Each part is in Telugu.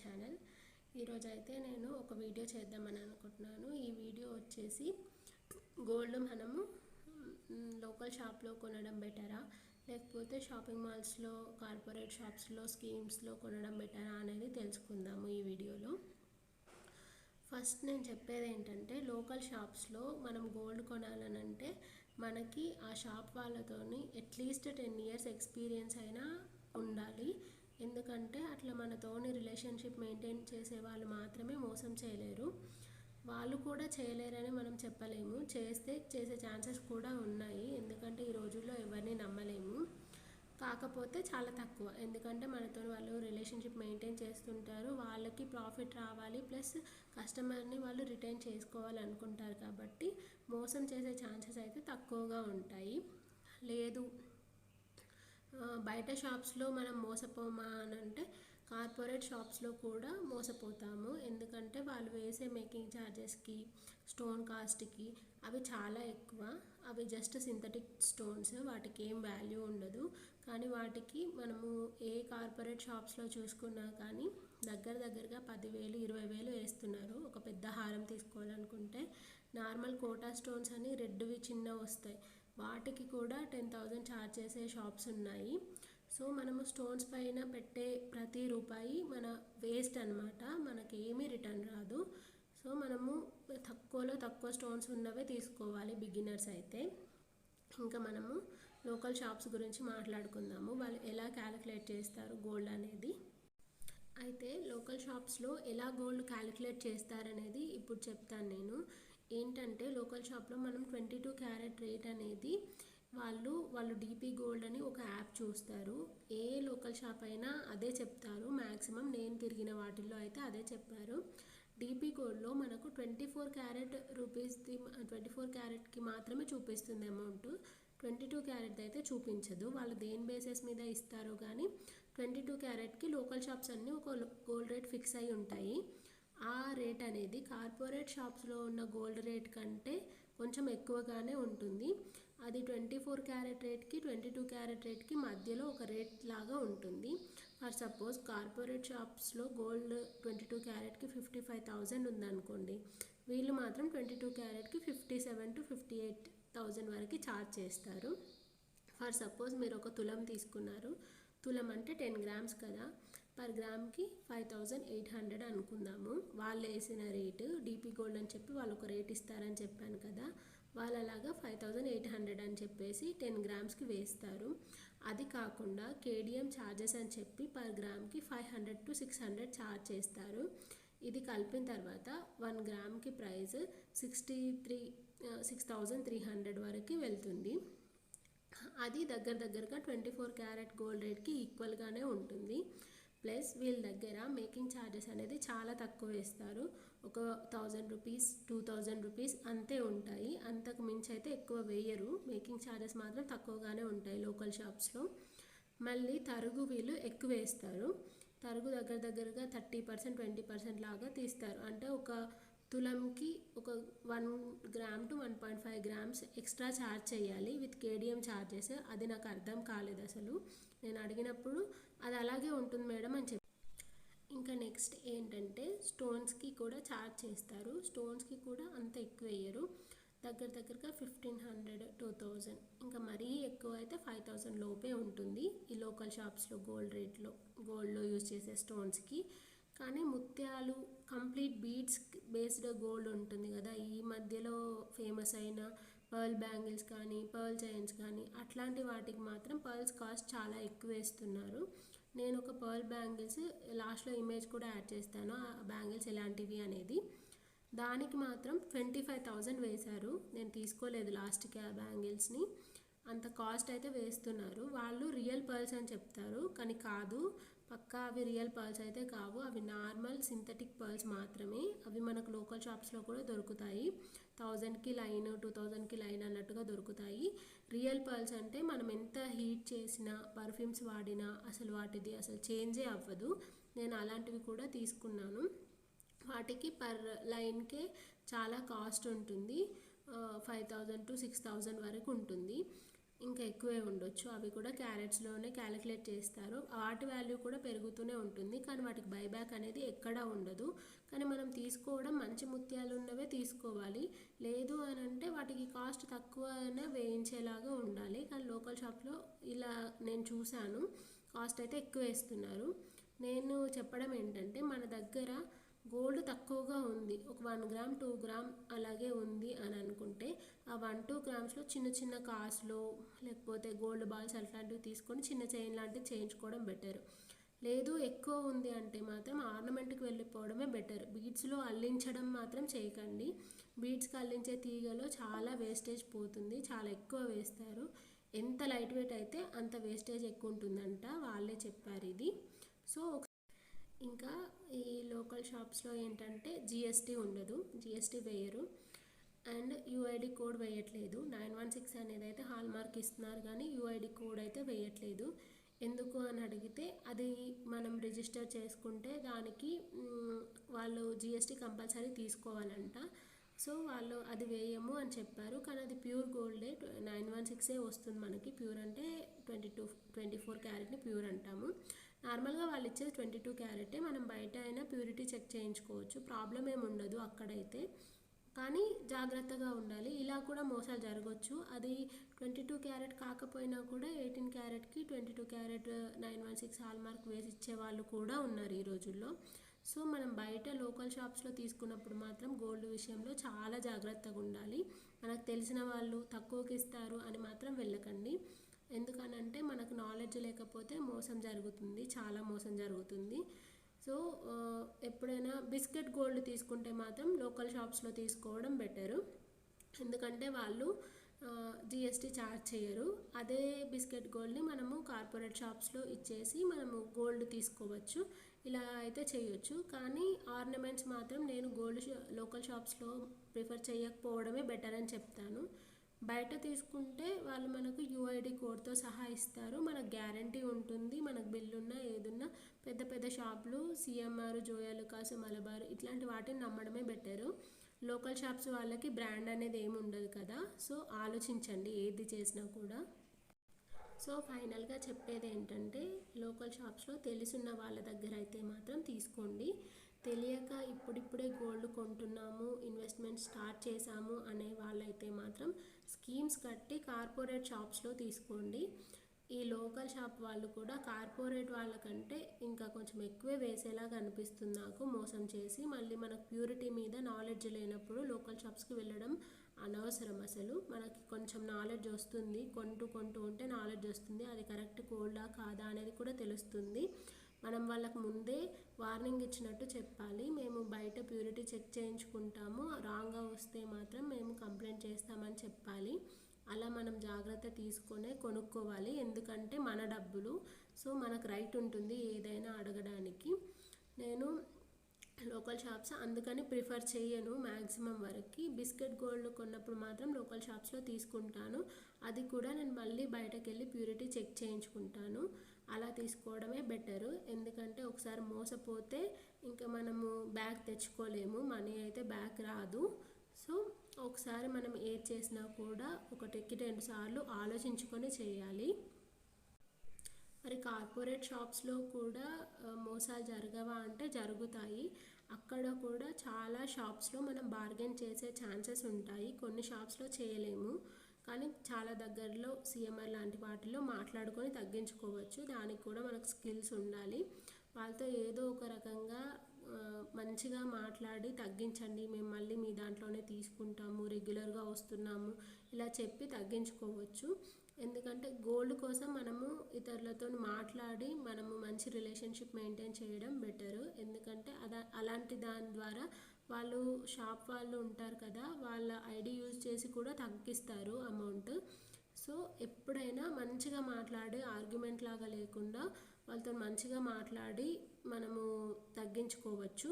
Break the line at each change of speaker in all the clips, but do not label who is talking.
ఛానల్. ఈరోజు అయితే నేను ఒక వీడియో చేద్దామని అనుకుంటున్నాను. ఈ వీడియో వచ్చేసి గోల్డ్ మనము లోకల్ షాప్లో కొనడం బెటరా లేకపోతే షాపింగ్ మాల్స్లో కార్పొరేట్ షాప్స్లో స్కీమ్స్లో కొనడం బెటరా అనేది తెలుసుకుందాము ఈ వీడియోలో. ఫస్ట్ నేను చెప్పేది ఏంటంటే, లోకల్ షాప్స్లో మనం గోల్డ్ కొనాలనంటే మనకి ఆ షాప్ వాళ్ళతోని అట్లీస్ట్ 10 years ఎక్స్పీరియన్స్ అయినా ఉండాలి. ఎందుకంటే అట్లా మనతోని రిలేషన్షిప్ మెయింటైన్ చేసే వాళ్ళు మాత్రమే మోసం చేయలేరు. వాళ్ళు కూడా చేయలేరని మనం చెప్పలేము, చేసే ఛాన్సెస్ కూడా ఉన్నాయి. ఎందుకంటే ఈ రోజుల్లో ఎవరిని నమ్మలేము. కాకపోతే చాలా తక్కువ, ఎందుకంటే మనతో వాళ్ళు రిలేషన్షిప్ మెయింటైన్ చేస్తుంటారు, వాళ్ళకి ప్రాఫిట్ రావాలి, ప్లస్ కస్టమర్ని వాళ్ళు రిటైన్ చేసుకోవాలనుకుంటారు. కాబట్టి మోసం చేసే ఛాన్సెస్ అయితే తక్కువగా ఉంటాయి. లేదు బయట షాప్స్లో మనం మోసపోమా అని అంటే కార్పొరేట్ షాప్స్లో కూడా మోసపోతాము. ఎందుకంటే వాళ్ళు వేసే మేకింగ్ ఛార్జెస్కి, స్టోన్ కాస్ట్కి అవి చాలా ఎక్కువ. అవి జస్ట్ సింథటిక్ స్టోన్స్, వాటికి ఏం వాల్యూ ఉండదు. కానీ వాటికి మనము ఏ కార్పొరేట్ షాప్స్లో చూసుకున్నా కానీ దగ్గరగా 10,000 20,000 వేస్తున్నారు. ఒక పెద్ద హారం తీసుకోవాలనుకుంటే నార్మల్ కోటా స్టోన్స్ అని రెడ్వి చిన్న వస్తాయి, వాటికి కూడా 10,000 ఛార్జ్ చేసే షాప్స్ ఉన్నాయి. సో మనము స్టోన్స్ పైన పెట్టే ప్రతి రూపాయి మన వేస్ట్ అనమాట, మనకి ఏమీ రిటర్న్ రాదు. సో మనము తక్కువ స్టోన్స్ ఉన్నవే తీసుకోవాలి బిగినర్స్ అయితే. ఇంకా మనము లోకల్ షాప్స్ గురించి మాట్లాడుకుందాము, వాళ్ళు ఎలా క్యాలిక్యులేట్ చేస్తారు గోల్డ్ అనేది. అయితే లోకల్ షాప్స్లో ఎలా గోల్డ్ క్యాలిక్యులేట్ చేస్తారనేది ఇప్పుడు చెప్తాను నేను. ఏంటంటే లోకల్ షాప్లో మనం 22 క్యారెట్ రేట్ అనేది వాళ్ళు డీపీ గోల్డ్ అని ఒక యాప్ చూస్తారు. ఏ లోకల్ షాప్ అయినా అదే చెప్తారు, మ్యాక్సిమం నేను తిరిగిన వాటిల్లో అయితే అదే చెప్పారు. డీపీ గోల్డ్లో మనకు 24 క్యారెట్ రూపీస్ది 24 క్యారెట్కి మాత్రమే చూపిస్తుంది అమౌంట్, 22 క్యారెట్ అయితే చూపించదు. వాళ్ళు దేని బేసిస్ మీద ఇస్తారో కానీ 22 క్యారెట్కి లోకల్ షాప్స్ అన్నీ ఒక గోల్డ్ రేట్ ఫిక్స్ అయి ఉంటాయి. ఆ రేట్ అనేది కార్పొరేట్ షాప్స్లో ఉన్న గోల్డ్ రేట్ కంటే కొంచెం ఎక్కువగానే ఉంటుంది. అది 24 క్యారెట్ రేట్కి 22 క్యారెట్ రేట్కి మధ్యలో ఒక రేట్ లాగా ఉంటుంది. ఫర్ సపోజ్ కార్పొరేట్ షాప్స్లో గోల్డ్ 22 క్యారెట్కి 55,000 ఉందనుకోండి, వీళ్ళు మాత్రం 22 క్యారెట్కి 57,000 to 58,000 వరకు ఛార్జ్ చేస్తారు. ఫర్ సపోజ్ మీరు ఒక తులం తీసుకున్నారు, తులం అంటే 10 grams కదా, పర్ గ్రామ్కి 5,800 అనుకుందాము. వాళ్ళు వేసిన రేటు డీపీ గోల్డ్ అని చెప్పి వాళ్ళు ఒక రేట్ ఇస్తారని చెప్పాను కదా, వాళ్ళు అలాగా 5,800 అని చెప్పేసి 10 grams వేస్తారు. అది కాకుండా కేడిఎం ఛార్జెస్ అని చెప్పి పర్ గ్రామ్కి 500 to 600 ఛార్జ్ చేస్తారు. ఇది కలిపిన తర్వాత 1 గ్రామ్కి ప్రైస్ 6,300 వరకు వెళ్తుంది. అది దగ్గరగా 24 క్యారెట్ గోల్డ్ రేట్కి ఈక్వల్గానే ఉంటుంది. ప్లస్ వీళ్ళ దగ్గర మేకింగ్ ఛార్జెస్ అనేది చాలా తక్కువ వేస్తారు, ఒక 1,000 రూపీస్ 2,000 రూపీస్ అంతే ఉంటాయి, అంతకు మించి అయితే ఎక్కువ వేయరు. మేకింగ్ ఛార్జెస్ మాత్రం తక్కువగానే ఉంటాయి లోకల్ షాప్స్లో. మళ్ళీ తరుగు వీళ్ళు ఎక్కువ వేస్తారు, తరుగు దగ్గరగా 30% 20% లాగా తీస్తారు. అంటే ఒక తులంకి ఒక 1 gram to 1.5 grams extra charge చేయాలి విత్ కేడిఎం ఛార్జెస్. అది నాకు అర్థం కాలేదు అసలు, నేను అడిగినప్పుడు అది అలాగే ఉంటుంది మేడం అని చెప్పి. ఇంకా నెక్స్ట్ ఏంటంటే స్టోన్స్కి కూడా ఛార్జ్ చేస్తారు. స్టోన్స్కి కూడా అంత ఎక్కువ వేయరు, దగ్గరగా 1,500 2,000, ఇంకా మరీ ఎక్కువ అయితే 5,000 లోపే ఉంటుంది ఈ లోకల్ షాప్స్లో గోల్డ్లో యూజ్ చేసే స్టోన్స్కి. కానీ ముత్యాలు కంప్లీట్ బీడ్స్ బేస్డ్ గోల్డ్ ఉంటుంది కదా, ఈ మధ్యలో ఫేమస్ అయిన పర్ల్ బ్యాంగిల్స్ కానీ పర్ల్ చైన్స్ కానీ అట్లాంటి వాటికి మాత్రం పర్ల్స్ కాస్ట్ చాలా ఎక్కువ వేస్తున్నారు. నేను ఒక పర్ల్ బ్యాంగిల్స్ లాస్ట్లో ఇమేజ్ కూడా యాడ్ చేస్తాను, ఆ బ్యాంగిల్స్ ఎలాంటివి అనేది. దానికి మాత్రం 25,000 వేశారు. నేను తీసుకోలేదు లాస్ట్కి ఆ బ్యాంగిల్స్ని, అంత కాస్ట్ అయితే వేస్తున్నారు. వాళ్ళు రియల్ పర్ల్స్ అని చెప్తారు కానీ కాదు, పక్కా అవి రియల్ పర్ల్స్ అయితే కావు, అవి నార్మల్ సింథటిక్ పర్ల్స్ మాత్రమే. అవి మనకు లోకల్ షాప్స్లో కూడా దొరుకుతాయి, 1,000కి లైన్ 2,000కి లైన్ అన్నట్టుగా దొరుకుతాయి. రియల్ పర్ల్స్ అంటే మనం ఎంత హీట్ చేసినా పర్ఫ్యూమ్స్ వాడినా అసలు వాటిది అసలు చేంజే అవ్వదు. నేను అలాంటివి కూడా తీసుకున్నాను, వాటికి పర్ లైన్కే చాలా కాస్ట్ ఉంటుంది, 5,000 to 6,000 వరకు ఉంటుంది. ఇంకా ఎక్కువే ఉండొచ్చు. అవి కూడా క్యారెట్స్లోనే క్యాలిక్యులేట్ చేస్తారు. వాటి వాల్యూ కూడా పెరుగుతూనే ఉంటుంది, కానీ వాటికి బైబ్యాక్ అనేది ఎక్కడా ఉండదు. కానీ మనం తీసుకోవడం మంచి ముత్యాలు ఉన్నవే తీసుకోవాలి. లేదు అని అంటే వాటికి కాస్ట్ తక్కువనే వేయించేలాగా ఉండాలి. కానీ లోకల్ షాప్లో ఇలా నేను చూశాను, కాస్ట్ అయితే ఎక్కువ వేస్తున్నారు. నేను చెప్పడం ఏంటంటే మన దగ్గర గోల్డ్ తక్కువగా ఉంది, ఒక 1 గ్రామ్ 2 గ్రామ్ అలాగే ఉంది అని అనుకుంటే ఆ 1-2 గ్రామ్స్లో చిన్న చిన్న కాసులో లేకపోతే గోల్డ్ బాల్స్ అట్లాంటివి తీసుకొని చిన్న చైన్ లాంటివి చేయించుకోవడం బెటర్. లేదు ఎక్కువ ఉంది అంటే మాత్రం ఆర్నమెంట్కి వెళ్ళిపోవడమే బెటర్. బీడ్స్లో అల్లించడం మాత్రం చేయకండి. బీడ్స్కి అల్లించే తీగలో చాలా వేస్టేజ్ పోతుంది, చాలా ఎక్కువ వేస్తారు. ఎంత లైట్ వెయిట్ అయితే అంత వేస్టేజ్ ఎక్కువ ఉంటుందంట, వాళ్ళే చెప్పారు ఇది. సో ఇంకా ఈ లోకల్ షాప్స్లో ఏంటంటే జిఎస్టీ ఉండదు, జిఎస్టీ వేయరు, అండ్ యూఐడి కోడ్ వేయట్లేదు. 916 అనేది అయితే హాల్ మార్క్ ఇస్తున్నారు కానీ యూఐడి కోడ్ అయితే వేయట్లేదు. ఎందుకు అని అడిగితే అది మనం రిజిస్టర్ చేసుకుంటే దానికి వాళ్ళు జిఎస్టీ కంపల్సరీ తీసుకోవాలంట. సో వాళ్ళు అది వేయము అని చెప్పారు. కానీ అది ప్యూర్ గోల్డే, 916 వస్తుంది మనకి. ప్యూర్ అంటే 24 క్యారెట్ని ప్యూర్ అంటాము. నార్మల్గా వాళ్ళు ఇచ్చేది 22 క్యారెటే. మనం బయట అయినా ప్యూరిటీ చెక్ చేయించుకోవచ్చు, ప్రాబ్లం ఏమి ఉండదు అక్కడైతే. కానీ జాగ్రత్తగా ఉండాలి, ఇలా కూడా మోసాలు జరగవచ్చు. అది 22 క్యారెట్ కాకపోయినా కూడా 18 క్యారెట్కి 22 క్యారెట్ 916 హాల్ మార్క్ వేసి ఇచ్చే వాళ్ళు కూడా ఉన్నారు ఈ రోజుల్లో. సో మనం బయట లోకల్ షాప్స్లో తీసుకున్నప్పుడు మాత్రం గోల్డ్ విషయంలో చాలా జాగ్రత్తగా ఉండాలి. మనకు తెలిసిన వాళ్ళు తక్కువకి ఇస్తారు అని మాత్రం వెళ్ళకండి. ఎందుకనంటే మనకు నాలెడ్జ్ లేకపోతే మోసం జరుగుతుంది, చాలా మోసం జరుగుతుంది. సో ఎప్పుడైనా బిస్కెట్ గోల్డ్ తీసుకుంటే మాత్రం లోకల్ షాప్స్లో తీసుకోవడం బెటరు. ఎందుకంటే వాళ్ళు జిఎస్టీ ఛార్జ్ చేయరు. అదే బిస్కెట్ గోల్డ్ని మనము కార్పొరేట్ షాప్స్లో ఇచ్చేసి మనము గోల్డ్ తీసుకోవచ్చు, ఇలా అయితే చేయొచ్చు. కానీ ఆర్నమెంట్స్ మాత్రం నేను గోల్డ్ లోకల్ షాప్స్లో ప్రిఫర్ చేయకపోవడమే బెటర్ అని చెప్తాను. బయట తీసుకుంటే వాళ్ళు మనకు యూఐడి కోడ్తో సహా ఇస్తారు, మనకు గ్యారంటీ ఉంటుంది. మనకు బిల్లున్నా ఏదున్నా పెద్ద పెద్ద షాపులు సిఎంఆర్, జోయాలుకాస్, మలబార్ ఇట్లాంటి వాటిని నమ్మడమే బెటరు. లోకల్ షాప్స్ వాళ్ళకి బ్రాండ్ అనేది ఏమి ఉండదు కదా. సో ఆలోచించండి ఏది చేసినా కూడా. సో ఫైనల్గా చెప్పేది ఏంటంటే లోకల్ షాప్స్లో తెలుసున్న వాళ్ళ దగ్గర అయితే మాత్రం తీసుకోండి. తెలియక ఇప్పుడిప్పుడే గోల్డ్ కొంటున్నాము, ఇన్వెస్ట్మెంట్ స్టార్ట్ చేశాము అనే వాళ్ళైతే మాత్రం స్కీమ్స్ కట్టి కార్పొరేట్ షాప్స్లో తీసుకోండి. ఈ లోకల్ షాప్ వాళ్ళు కూడా కార్పొరేట్ వాళ్ళకంటే ఇంకా కొంచెం ఎక్కువే వేసేలాగా అనిపిస్తుంది నాకు, మోసం చేసి. మళ్ళీ మనకు ప్యూరిటీ మీద నాలెడ్జ్ లేనప్పుడు లోకల్ షాప్స్కి వెళ్ళడం అనవసరం. అసలు మనకి కొంచెం నాలెడ్జ్ వస్తుంది, కొంటూ ఉంటే నాలెడ్జ్ వస్తుంది, అది కరెక్ట్ గోల్డా కాదా అనేది కూడా తెలుస్తుంది. మనం వాళ్ళకు ముందే వార్నింగ్ ఇచ్చినట్టు చెప్పాలి, మేము బయట ప్యూరిటీ చెక్ చేయించుకుంటాము, రాంగ్గా వస్తే మాత్రం మేము కంప్లైంట్ చేస్తామని చెప్పాలి. అలా మనం జాగ్రత్త తీసుకొనే కొనుక్కోవాలి, ఎందుకంటే మన డబ్బులు. సో మనకు రైట్ ఉంటుంది ఏదైనా అడగడానికి. నేను లోకల్ షాప్స్ అందుకని ప్రిఫర్ చేయను మ్యాక్సిమం వరకు. బిస్కెట్ గోల్డ్ కొన్నప్పుడు మాత్రం లోకల్ షాప్స్లో తీసుకుంటాను, అది కూడా నేను మళ్ళీ బయటకు వెళ్ళి ప్యూరిటీ చెక్ చేయించుకుంటాను. అలా తీసుకోవడమే బెటరు. ఎందుకంటే ఒకసారి మోసపోతే ఇంకా మనము బ్యాక్ తెచ్చుకోలేము, మనీ అయితే బ్యాక్ రాదు. సో ఒకసారి మనం ఏది చేసినా కూడా ఒకటికి 2 సార్లు ఆలోచించుకొని చేయాలి. మరి కార్పొరేట్ షాప్స్లో కూడా మోసాలు జరగవా అంటే జరుగుతాయి. అక్కడ కూడా చాలా షాప్స్లో మనం బార్గెన్ చేసే ఛాన్సెస్ ఉంటాయి, కొన్ని షాప్స్లో చేయలేము. కానీ చాలా దగ్గరలో సిఎంఆర్ లాంటి వాటిల్లో మాట్లాడుకొని తగ్గించుకోవచ్చు. దానికి కూడా మనకు స్కిల్స్ ఉండాలి. వాళ్ళతో ఏదో ఒక రకంగా మంచిగా మాట్లాడి తగ్గించండి, మేము మళ్ళీ మీ దాంట్లోనే తీసుకుంటాము, రెగ్యులర్గా వస్తున్నాము, ఇలా చెప్పి తగ్గించుకోవచ్చు. ఎందుకంటే గోల్డ్ కోసం మనము ఇతరులతో మాట్లాడి మనము మంచి రిలేషన్షిప్ మెయింటైన్ చేయడం బెటరు. ఎందుకంటే అలాంటి దాని ద్వారా వాళ్ళు షాప్ వాళ్ళు ఉంటారు కదా, వాళ్ళ ఐడి యూజ్ చేసి కూడా తగ్గిస్తారు అమౌంట్. సో ఎప్పుడైనా మంచిగా మాట్లాడి ఆర్గ్యుమెంట్ లాగా లేకుండా వాళ్ళతో మంచిగా మాట్లాడి మనము తగ్గించుకోవచ్చు.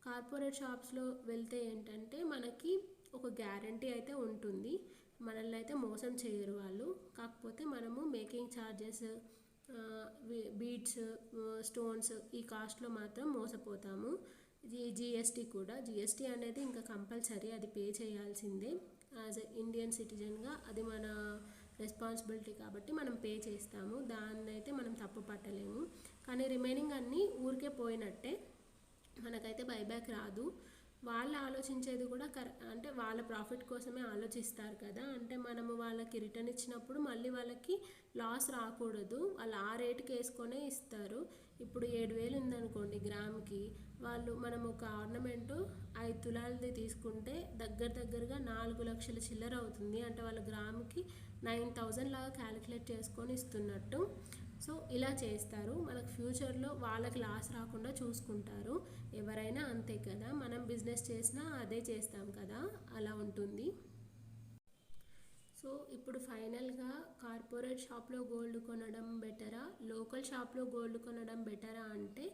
కార్పొరేట్ షాప్స్లో వెళ్తే ఏంటంటే మనకి ఒక గ్యారంటీ అయితే ఉంటుంది, మనల్ని అయితే మోసం చేయరు వాళ్ళు. కాకపోతే మనము మేకింగ్ ఛార్జెస్, బీడ్స్, స్టోన్స్ ఈ కాస్ట్లో మాత్రం మోసపోతాము. జిఎస్టీ అనేది ఇంకా కంపల్సరీ, అది పే చేయాల్సిందే యాజ్ ఎ ఇండియన్ సిటిజన్గా. అది మన రెస్పాన్సిబిలిటీ కాబట్టి మనం పే చేస్తాము, దాన్ని అయితే మనం తప్పు పట్టలేము. కానీ రిమైనింగ్ అన్నీ ఊరికే పోయినట్టే, మనకైతే బైబ్యాక్ రాదు. వాళ్ళు ఆలోచించేది కూడా అంటే వాళ్ళ ప్రాఫిట్ కోసమే ఆలోచిస్తారు కదా. అంటే మనము వాళ్ళకి రిటర్న్ ఇచ్చినప్పుడు మళ్ళీ వాళ్ళకి లాస్ రాకూడదు, వాళ్ళు ఆ రేటుకి వేసుకొనే ఇస్తారు. ఇప్పుడు 7,000 ఉందనుకోండి గ్రామ్కి, మనం ఒక ఆర్నమెంటు 5 తులాలది తీసుకుంటే దగ్గరగా 4 లక్షల చిల్లర అవుతుంది. అంటే వాళ్ళ గ్రామ్కి 9,000 లాగా క్యాలిక్యులేట్ చేసుకొని ఇస్తున్నట్టు. సో ఇలా చేస్తారు, మనకు ఫ్యూచర్లో వాళ్ళకి లాస్ రాకుండా చూసుకుంటారు. ఎవరైనా అంతే కదా, మనం బిజినెస్ చేసినా అదే చేస్తాం కదా, అలా ఉంటుంది. సో ఇప్పుడు ఫైనల్గా కార్పొరేట్ షాప్లో గోల్డ్ కొనడం బెటరా, లోకల్ షాప్లో గోల్డ్ కొనడం బెటరా అంటే,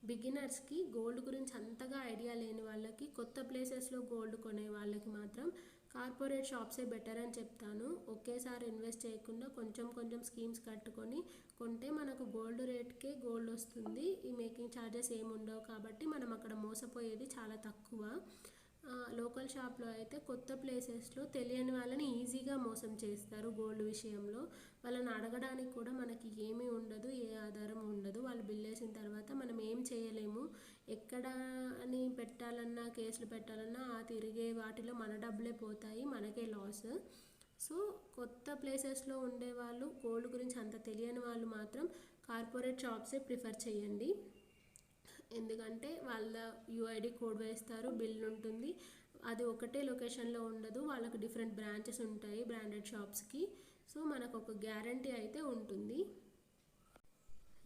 బిగినర్స్కి గోల్డ్ గురించి అంతగా ఐడియా లేని వాళ్ళకి, కొత్త ప్లేసెస్లో గోల్డ్ కొనే వాళ్ళకి మాత్రం కార్పొరేట్ షాప్సే బెటర్ అని చెప్తాను. ఒకేసారి ఇన్వెస్ట్ చేయకుండా కొంచెం స్కీమ్స్ కట్టుకొని కొంటే మనకు గోల్డ్ రేట్కే గోల్డ్ వస్తుంది. ఈ మేకింగ్ ఛార్జెస్ ఏమి ఉండవు కాబట్టి మనం అక్కడ మోసపోయేది చాలా తక్కువ. లోకల్ షాప్లో అయితే కొత్త ప్లేసెస్లో తెలియని వాళ్ళని ఈజీగా మోసం చేస్తారు గోల్డ్ విషయంలో. వాళ్ళని అడగడానికి కూడా మనకి ఏమీ ఉండదు, ఏ ఆధారం ఉండదు. వాళ్ళు బిల్ వేసిన తర్వాత మనం ఏం చేయలేము. ఎక్కడ అని పెట్టాలన్నా, కేసులు పెట్టాలన్నా ఆ తిరిగే వాటిలో మన డబ్బులే పోతాయి, మనకే లాస్. సో కొత్త ప్లేసెస్లో ఉండేవాళ్ళు, గోల్డ్ గురించి అంత తెలియని వాళ్ళు మాత్రం కార్పొరేట్ షాప్సే ప్రిఫర్ చేయండి. ఎందుకంటే వాళ్ళ యూఐడి కోడ్ వేస్తారు, బిల్ ఉంటుంది, అది ఒకటే లొకేషన్లో ఉండదు, వాళ్ళకి డిఫరెంట్ బ్రాంచెస్ ఉంటాయి బ్రాండెడ్ షాప్స్కి. సో మనకు ఒక గ్యారంటీ అయితే ఉంటుంది.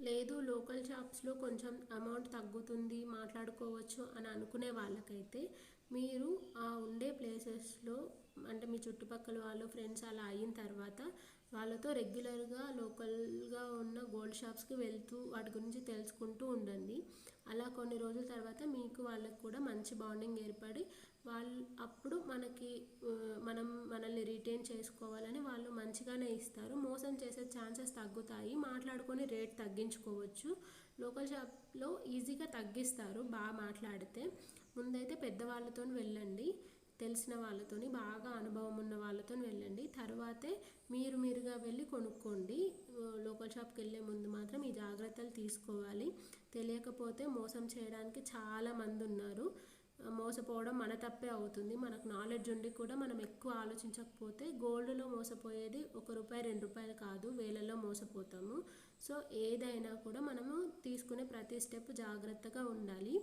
లేదు లోకల్ షాప్స్లో కొంచెం అమౌంట్ తగ్గుతుంది, మాట్లాడుకోవచ్చు అని అనుకునే వాళ్ళకైతే, మీరు ఆ ఉండే ప్లేసెస్లో అంటే మీ చుట్టుపక్కల వాళ్ళు ఫ్రెండ్స్ అలా అయిన తర్వాత వాళ్ళతో రెగ్యులర్గా లోకల్గా ఉన్న గోల్డ్ షాప్స్కి వెళ్తూ వాటి గురించి తెలుసుకుంటూ ఉండండి. అలా కొన్ని రోజుల తర్వాత మీకు వాళ్ళకి కూడా మంచి బాండింగ్ ఏర్పడి అప్పుడు మనల్ని రిటైన్ చేసుకోవాలని వాళ్ళు మంచిగానే ఇస్తారు. మోసం చేసే ఛాన్సెస్ తగ్గుతాయి, మాట్లాడుకొని రేట్ తగ్గించుకోవచ్చు. లోకల్ షాప్లో ఈజీగా తగ్గిస్తారు బాగా మాట్లాడితే. ముందైతే పెద్దవాళ్ళతో వెళ్ళండి, తెలిసిన వాళ్ళతోని, బాగా అనుభవం ఉన్న వాళ్ళతో వెళ్ళండి. తర్వాతే మీరుగా వెళ్ళి కొనుక్కోండి. లోకల్ షాప్కి వెళ్ళే ముందు మాత్రం ఈ జాగ్రత్తలు తీసుకోవాలి. తెలియకపోతే మోసం చేయడానికి చాలా మంది ఉన్నారు. మోసపోవడం మన తప్పే అవుతుంది. మనకు నాలెడ్జ్ ఉండి కూడా మనం ఎక్కువ ఆలోచించకపోతే గోల్డ్లో మోసపోయేది ₹1 ₹2 కాదు, వేలల్లో మోసపోతాము. సో ఏదైనా కూడా మనము తీసుకునే ప్రతి స్టెప్ జాగ్రత్తగా ఉండాలి.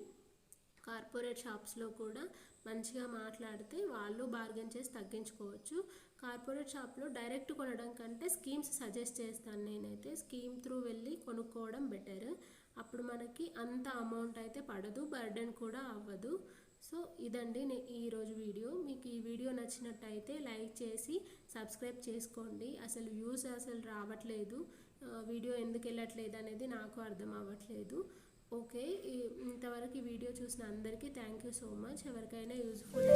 కార్పొరేట్ షాప్స్లో కూడా మంచిగా మాట్లాడితే వాళ్ళు బార్గెన్ చేసి తగ్గించుకోవచ్చు. కార్పొరేట్ షాప్లో డైరెక్ట్ కొనడం కంటే స్కీమ్స్ సజెస్ట్ చేస్తాను నేనైతే. స్కీమ్ త్రూ వెళ్ళి కొనుక్కోవడం బెటర్. అప్పుడు మనకి అంత అమౌంట్ అయితే పడదు, బర్డెన్ కూడా అవ్వదు. సో ఇదండి ఈరోజు వీడియో. మీకు ఈ వీడియో నచ్చినట్టయితే లైక్ చేసి సబ్స్క్రైబ్ చేసుకోండి. వ్యూస్ రావట్లేదు, వీడియో ఎందుకు వెళ్ళట్లేదు అనేది నాకు అర్థం అవ్వట్లేదు. ఓకే, ఇంతవరకు ఈ వీడియో చూసిన అందరికీ థ్యాంక్ యూ సో మచ్. ఎవరికైనా యూజ్ఫుల్